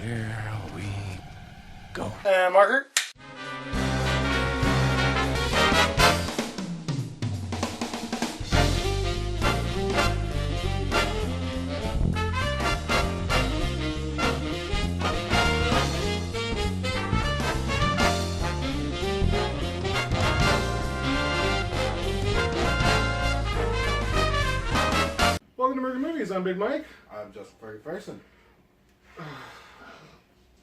Here we go. And marker. Welcome to Mergy Movies. I'm Big Mike. I'm just Fergy person.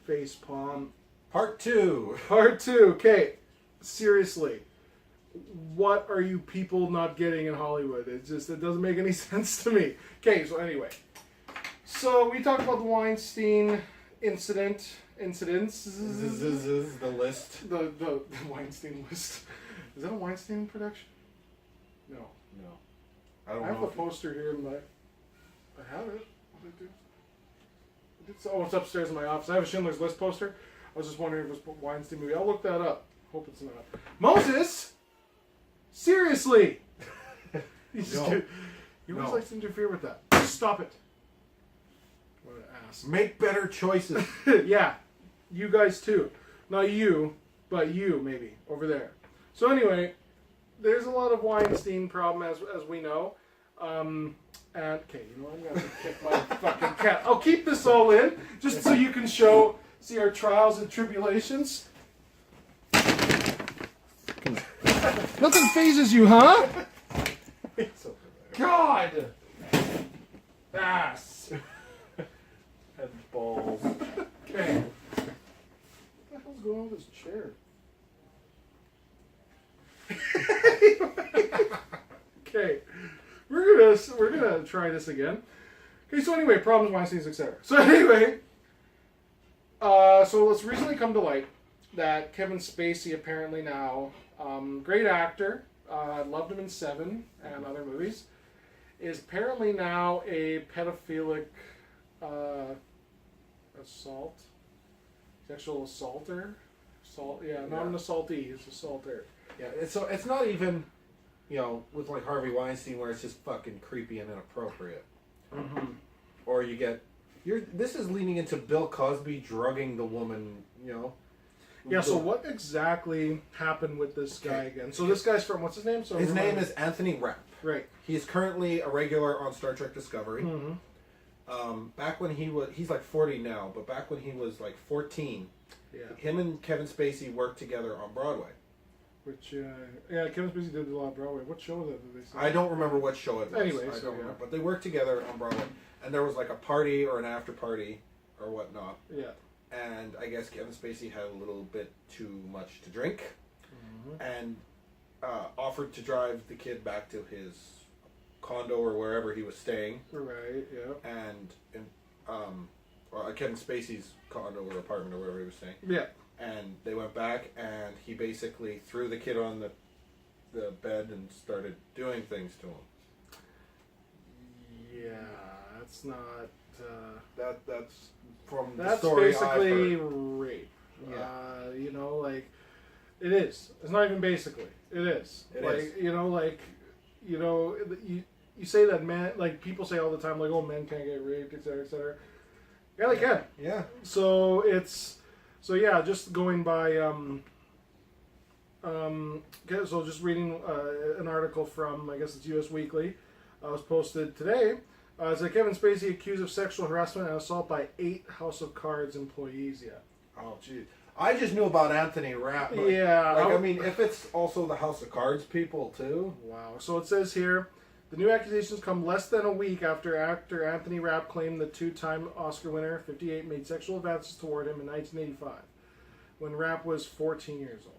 Face palm. Part 2. Part 2. Okay, seriously, what are you people not getting in Hollywood? It doesn't make any sense to me. Okay, so anyway, we talked about the Weinstein incidents. The list. The Weinstein list. Is that a Weinstein production? No. I don't I have know. the poster here in my. I have it. What did I do? It's upstairs in my office. I have a Schindler's List poster. I was just wondering if it was a Weinstein movie. I'll look that up. Hope it's not. Moses! Seriously! You always like to interfere with that. Just stop it. What an ass. Make better choices. Yeah. You guys too. Not you, but you maybe. Over there. So anyway, there's a lot of Weinstein problem as we know. And okay, you know what? I'm gonna have to kick my fucking cat. I'll keep this all in just so you can see our trials and tribulations. Nothing phases you, huh? God! Ass. And balls. Okay. What the hell's going on with this chair? Okay. We're gonna try this again. Okay, so anyway, problems, Weinstein's, etc. So anyway, so it's recently come to light that Kevin Spacey apparently now, great actor, loved him in Seven and other movies, is apparently now a pedophilic sexual assaulter. Not an assaultee, he's an assaulter. Yeah, it's not even, with like Harvey Weinstein where it's just fucking creepy and inappropriate. Mm-hmm. Or you get, this is leaning into Bill Cosby drugging the woman, Yeah, so what exactly happened with this guy again? So this guy's from, what's his name? So his name is Anthony Rapp. Right. He's currently a regular on Star Trek Discovery. Mm-hmm. Back when he's like 40 now, but back when he was like 14, him and Kevin Spacey worked together on Broadway. Which, Kevin Spacey did a lot of Broadway. What show was that did they say? I don't remember what show it was. Anyway, I don't remember. But they worked together on Broadway. And there was like a party or an after party or whatnot. Yeah. And I guess Kevin Spacey had a little bit too much to drink. Mm-hmm. And offered to drive the kid back to his condo or wherever he was staying. Right, yeah. And Kevin Spacey's condo or apartment or wherever he was staying. Yeah. And they went back, and he basically threw the kid on the bed and started doing things to him. Yeah, that's not. That's from the that's story basically I've heard. Rape. Yeah. It is. It's not even basically. It is. It is. is. You say that men, like people say all the time, like, oh, men can't get raped, etc., etc. Yeah, they can. Yeah. So just going by, so just reading an article from, I guess it's US Weekly, was posted today. It's like Kevin Spacey accused of sexual harassment and assault by 8 House of Cards employees. Yeah. Oh, geez. I just knew about Anthony Rapp. Yeah. If it's also the House of Cards people, too. Wow. So it says here, the new accusations come less than a week after actor Anthony Rapp claimed the 2-time Oscar winner, 58, made sexual advances toward him in 1985, when Rapp was 14 years old.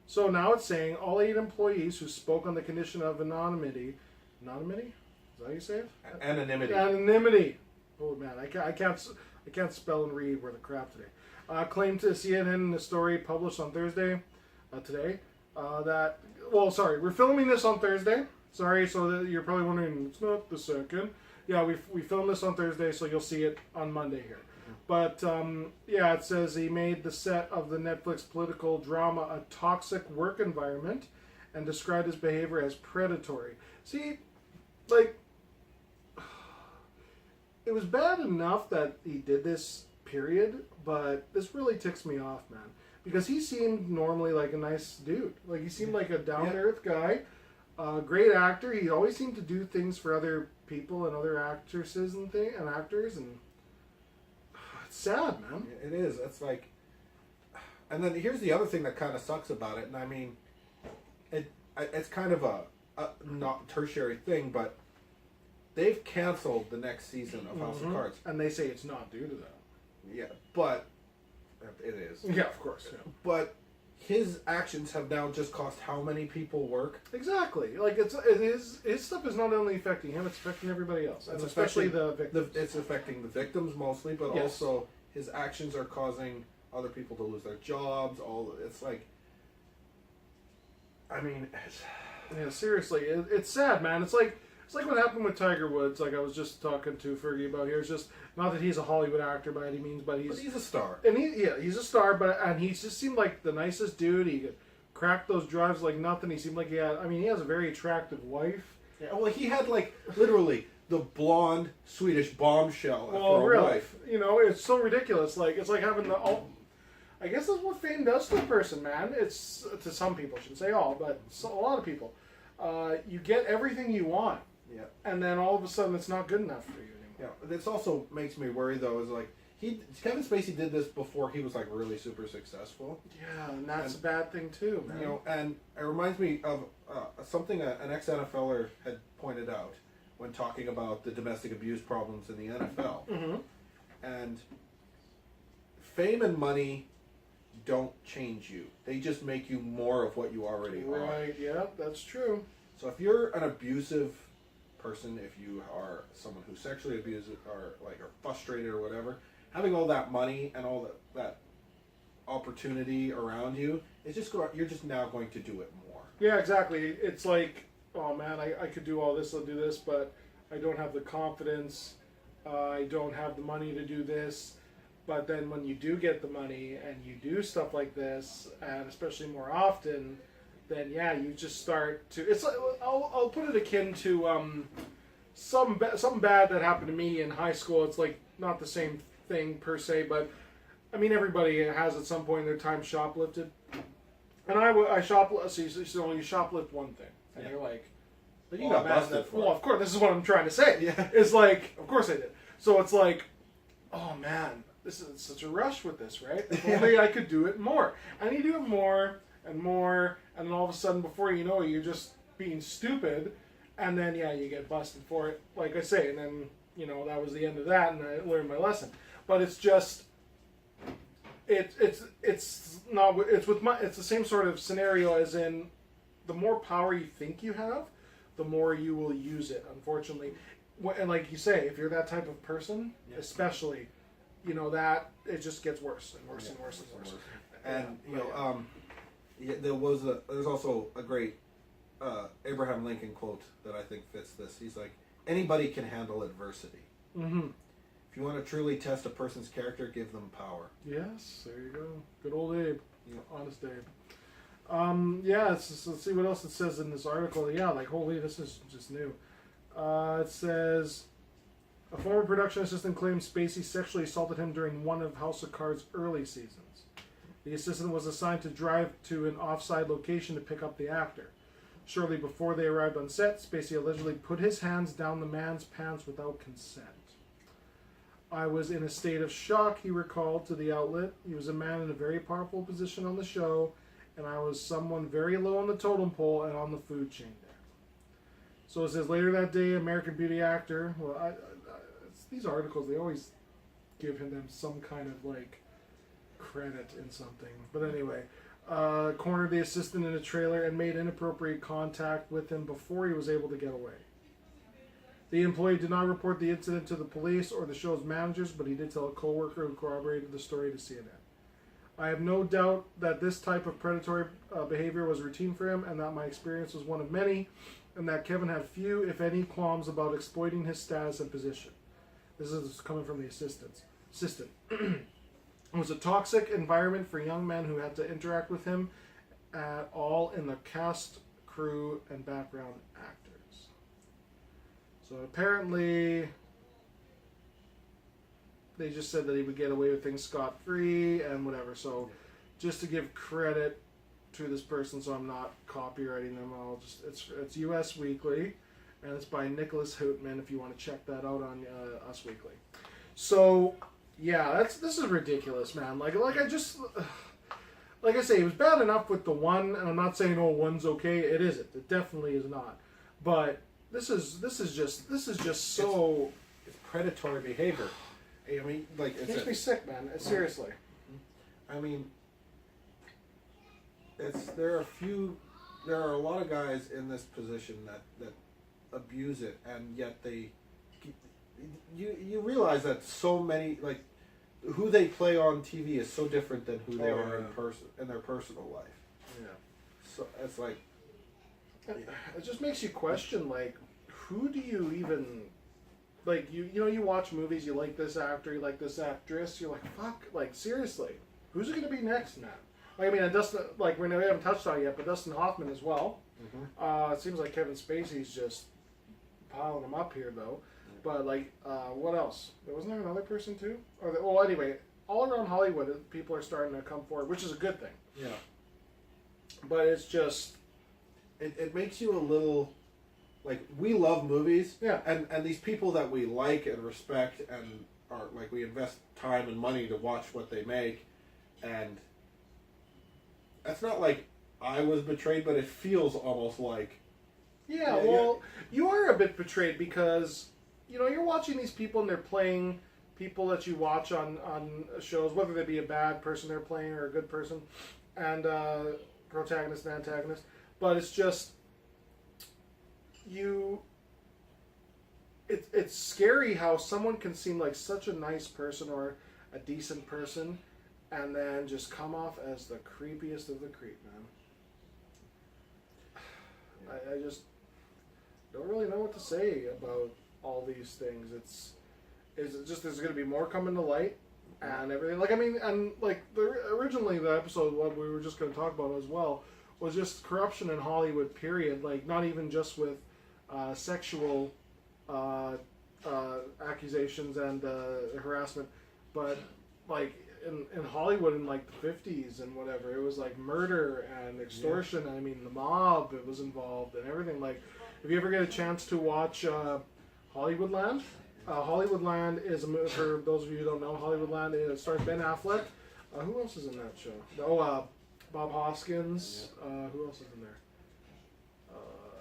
So now it's saying all 8 employees who spoke on the condition of anonymity? Is that how you say it? Anonymity. Oh man, I can't spell and read worth a crap today. Claimed to CNN in a story published on Thursday, today, we're filming this on Thursday. Sorry, so that you're probably wondering, it's not the second. Yeah, we filmed this on Thursday, so you'll see it on Monday here. But, it says he made the set of the Netflix political drama a toxic work environment and described his behavior as predatory. See, like, it was bad enough that he did this period, but this really ticks me off, man. Because he seemed normally like a nice dude. Like, he seemed like a down-to-earth guy. Great actor. He always seemed to do things for other people and other actresses and actors, and it's sad, man. It is. It's like, and then here's the other thing that kind of sucks about it, and I mean, it's kind of a not tertiary thing, but they've canceled the next season of House of Cards, and they say it's not due to that. Yeah, but it is. Yeah, of course. Yeah. But his actions have now just cost how many people work? Exactly. Like, his stuff is not only affecting him; it's affecting everybody else, and especially the victims. It's affecting the victims mostly, but also his actions are causing other people to lose their jobs. It's like, I mean, yeah, seriously, it's sad, man. It's like what happened with Tiger Woods. Like, I was just talking to Fergie about here. It's just not that he's a Hollywood actor by any means, but he's a star. And he's a star. And he just seemed like the nicest dude. He could crack those drives like nothing. He seemed like he has a very attractive wife. Yeah, well, he had like literally the blonde Swedish bombshell for a wife. You know, it's so ridiculous. Like, it's like having I guess that's what fame does to a person, man. It's to some people. I shouldn't say all, but a lot of people. You get everything you want. Yeah. And then all of a sudden, it's not good enough for you anymore. Yeah. This also makes me worry, though, is like Kevin Spacey did this before he was like really super successful. Yeah, and that's a bad thing too, man. You know, and it reminds me of something an ex-NFLer had pointed out when talking about the domestic abuse problems in the NFL. Mm-hmm. And fame and money don't change you; they just make you more of what you already are. Right? Yeah, that's true. So if you're an abusive person, if you are someone who's sexually abusive or are frustrated or whatever, having all that money and all that opportunity around you, you're just now going to do it more. Yeah, exactly. It's like, oh man, I could do all this, I'll do this, but I don't have the confidence, I don't have the money to do this. But then when you do get the money and you do stuff like this, and especially more often, then yeah, you just start to. It's like, I'll put it akin to something bad that happened to me in high school. It's like not the same thing per se, but I mean everybody has at some point in their time shoplifted, and I shoplift. So you shoplift one thing, and you're like, but you got busted for it. Well, of course, this is what I'm trying to say. Yeah. It's like, of course I did. So it's like, oh man, this is such a rush with this, right? If only I could do it more. And you do it more and more, and then all of a sudden, before you know it, you're just being stupid, and then yeah, you get busted for it, like I say, and then that was the end of that, and I learned my lesson. But it's just, it's the same sort of scenario as in, the more power you think you have, the more you will use it. Unfortunately, and like you say, if you're that type of person, especially, that it just gets worse and worse and worse and worse. And there's also a great Abraham Lincoln quote that I think fits this. He's like, anybody can handle adversity. Mm-hmm. If you want to truly test a person's character, give them power. Yes, there you go. Good old Abe. Yeah. Honest Abe. Let's see what else it says in this article. Yeah, like, holy, this is just new. It says, a former production assistant claims Spacey sexually assaulted him during one of House of Cards' early seasons. The assistant was assigned to drive to an offside location to pick up the actor. Shortly before they arrived on set, Spacey allegedly put his hands down the man's pants without consent. I was in a state of shock, he recalled to the outlet. He was a man in a very powerful position on the show, and I was someone very low on the totem pole and on the food chain there. So it says, later that day, American Beauty actor, these articles, they always give him some kind of, credit in something. But anyway, cornered the assistant in a trailer and made inappropriate contact with him before he was able to get away. The employee did not report the incident to the police or the show's managers, but he did tell a co-worker who corroborated the story to CNN. I have no doubt that this type of predatory behavior was routine for him, and that my experience was one of many, and that Kevin had few, if any, qualms about exploiting his status and position. This is coming from the assistant. It was a toxic environment for young men who had to interact with him at all in the cast, crew, and background actors. So apparently, they just said that he would get away with things scot-free and whatever. So, just to give credit to this person, so I'm not copywriting them, it's US Weekly, and it's by Nicholas Houtman. If you want to check that out on Us Weekly. So, yeah, this is ridiculous, man. Like I say, it was bad enough with the one, and I'm not saying one's okay. It isn't. It definitely is not. But this is just so. It's predatory behavior. I mean, like It makes me sick, man. Seriously. I mean, there are a lot of guys in this position that abuse it, and yet you realize that so many, like, who they play on TV is so different than who they are in their personal life. Yeah. So it's like, it just makes you question, like, who do you even, like, you watch movies, you like this actor, you like this actress, you're like, fuck, like, seriously, who's it going to be next, man? Like, I mean, and Dustin, like, we haven't touched on it yet, but Dustin Hoffman as well. mm-hmm. It seems like Kevin Spacey's just piling them up here, though. But, like, what else? Wasn't there another person, too? Anyway, all around Hollywood, people are starting to come forward, which is a good thing. Yeah. But it's just... It makes you a little... Like, we love movies. Yeah. And these people that we like and respect and are, like, we invest time and money to watch what they make. And it's not like I was betrayed, but it feels almost like... Yeah, well, you are a bit betrayed because... you're watching these people and they're playing people that you watch on shows, whether they be a bad person they're playing or a good person, and protagonist and antagonist. But it's just, it's scary how someone can seem like such a nice person or a decent person and then just come off as the creepiest of the creep, man. I just don't really know what to say about all these things. It's just there's going to be more coming to light and everything. Like, I mean, and like originally the episode what we were just going to talk about as well was just corruption in Hollywood. Period. Like, not even just with sexual accusations and harassment, but like in Hollywood in like the 50s and whatever, it was like murder and extortion. Yeah. I mean, the mob was involved and everything. Like, if you ever get a chance to watch Hollywoodland, Hollywoodland is a movie, for those of you who don't know, Hollywoodland, it stars Ben Affleck. Who else is in that show? Bob Hoskins. Who else is in there?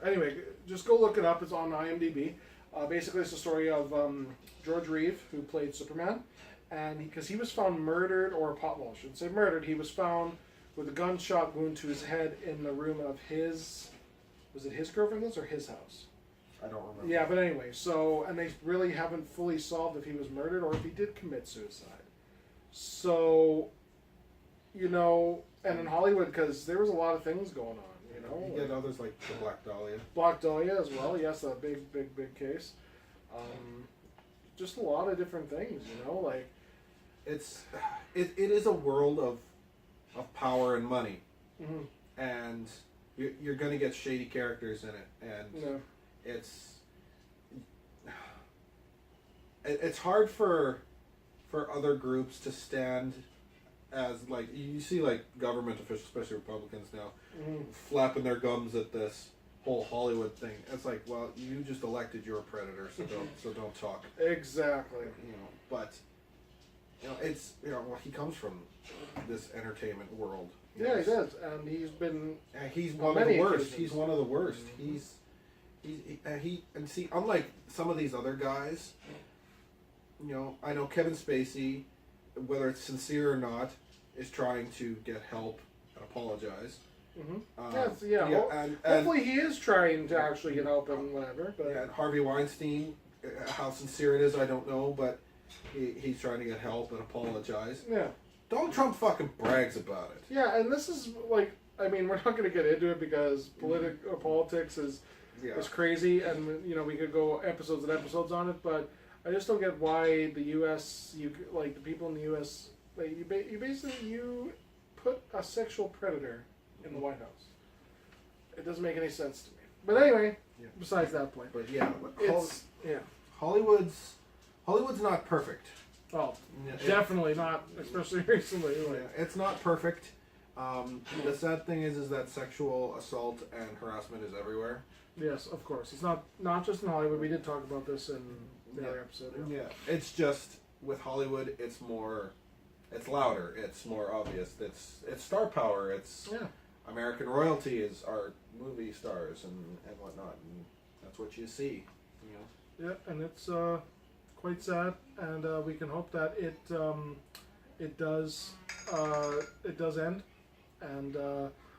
Anyway, just go look it up. It's on IMDb. Basically, it's the story of George Reeve, who played Superman, and because he was found murdered, I shouldn't say murdered, he was found with a gunshot wound to his head in the room of his girlfriend's or his house? I don't remember. Yeah, but anyway, and they really haven't fully solved if he was murdered or if he did commit suicide. So, and in Hollywood, because there was a lot of things going on, You get others like the Black Dahlia. Black Dahlia as well, yes, a big case. Just a lot of different things, like... It is a world of power and money. Mm-hmm. And you're going to get shady characters in it, and it's hard for other groups to stand as, like, you see, like, government officials, especially Republicans now, flapping their gums at this whole Hollywood thing. It's like, well, you just elected your predator, so don't talk. Exactly. But it's he comes from this entertainment world. Yeah, he does, and he's been. And he's one of the worst. Occasions. He's one of the worst. See, unlike some of these other guys, I know Kevin Spacey, whether it's sincere or not, is trying to get help and apologize. Mm-hmm. Hopefully he is trying to actually get help and whatever. But and Harvey Weinstein, how sincere it is, I don't know, but he's trying to get help and apologize. Yeah. Donald Trump fucking brags about it. Yeah, and this is like, I mean, we're not going to get into it because politics is crazy, and we could go episodes and episodes on it, but I just don't get why the U.S. the people in the U.S. You basically put a sexual predator in the White House. It doesn't make any sense to me. But anyway, besides that point. But yeah, it's Hollywood's not perfect. Oh, Yeah, definitely not, especially recently. Yeah, Like, it's not perfect. The sad thing is that sexual assault and harassment is everywhere. yes, of course. It's not just in Hollywood. We did talk about this in the other episode. Yeah. Yeah, it's just with Hollywood, it's louder, it's more obvious. It's star power. It's Yeah. American royalty is our movie stars and whatnot, and that's what you see. You know. Yeah, and it's quite sad, and we can hope that it does end, and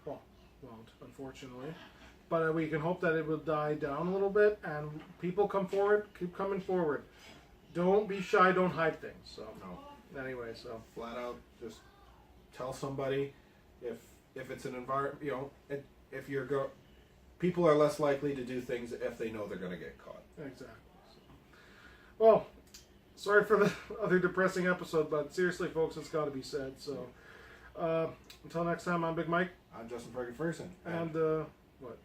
won't, unfortunately, but we can hope that it will die down a little bit, and people keep coming forward. Don't be shy, don't hide things. So No. anyway, so Flat out, just tell somebody if it's an environment. You know, if you're people are less likely to do things if they know they're going to get caught. exactly. Well, sorry for the other depressing episode, but seriously, folks, it's got to be said. So, until next time, I'm Big Mike, I'm Justin Fergy Ferguson, and what?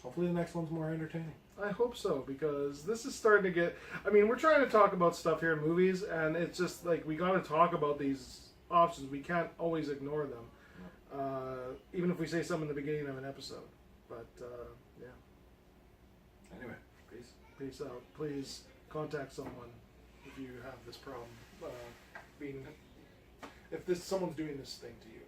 hopefully the next one's more entertaining. I hope so, because this is starting to get. I mean, we're trying to talk about stuff here in movies, and it's just like we got to talk about these options. We can't always ignore them, even if we say something in the beginning of an episode. But yeah, Anyway, peace. peace out. Please contact someone if you have this problem. If someone's doing this thing to you.